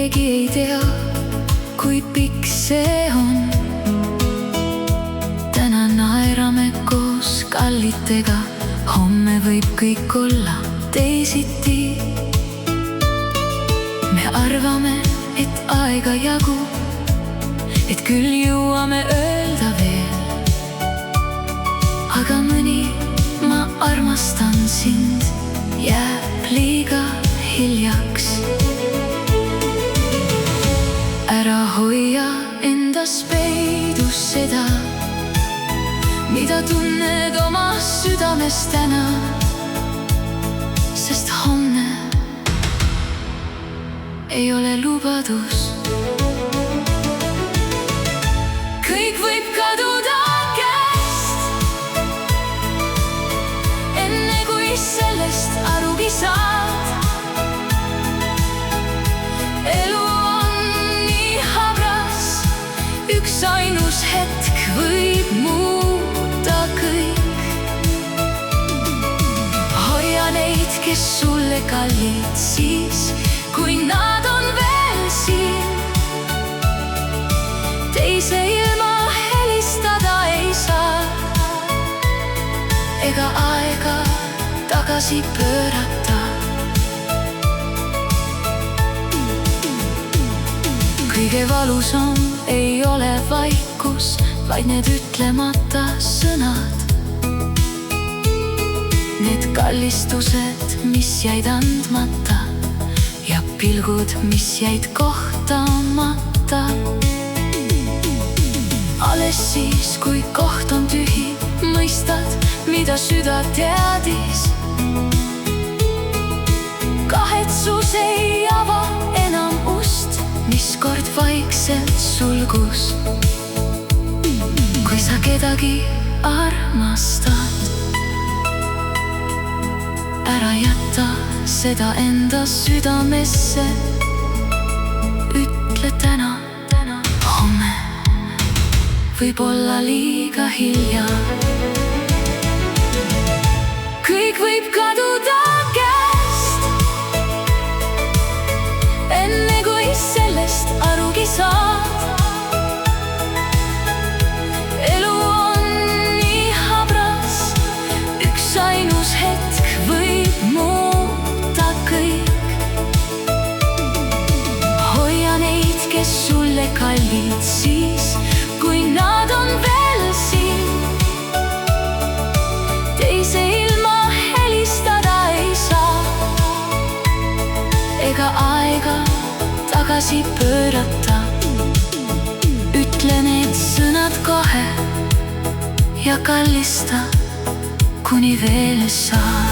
keegi ei tea, kui pikk see on. Täna naerame koos kallitega, homme võib kõik olla teisiti. Me arvame, et aega jagub, et küll jõuame öelda veel. Aga mõni ma armastan sind jääb liiga hiljaks. Ära hoia endas peidus seda, mida tunned oma südames täna, sest homne ei ole lubadus. Kõik võib kaduda käest, enne kui sellest arugi saad. Elu on nii habras, üks ainus hetk võib muuta kõik. Hoia neid, kes sulle kallid siis, kui nad on veel siin. Teise ilma helistada ei saa, ega aega tagasi pöörata. Kõige valusam ei ole vaikus, vaid need ütlemata sõnad. Need kallistused, mis jäid andmata, ja pilgud, mis jäid kohtamata. Alles siis, kui koht on tühi, mõistad, mida süda teadis. Kahetsus ei ava enam ust, mis kord vaikselt sulgus. Kui sa kedagi armastad, ära jäta seda enda südamesse. Ütle täna, homme võib olla liiga hilja. Kõik võib kaduda käest, enne kui sellest arugi saad. Elu on nii habras, üks ainus hetk võib muuta kõik. Hoia neid, kes sulle kallid siis, kui nad on veel siin. Teise ilma helistada ei saa, ega aega tagasi pöörata. Ütle need sõnad kohe ja kallista, kuni veel saad.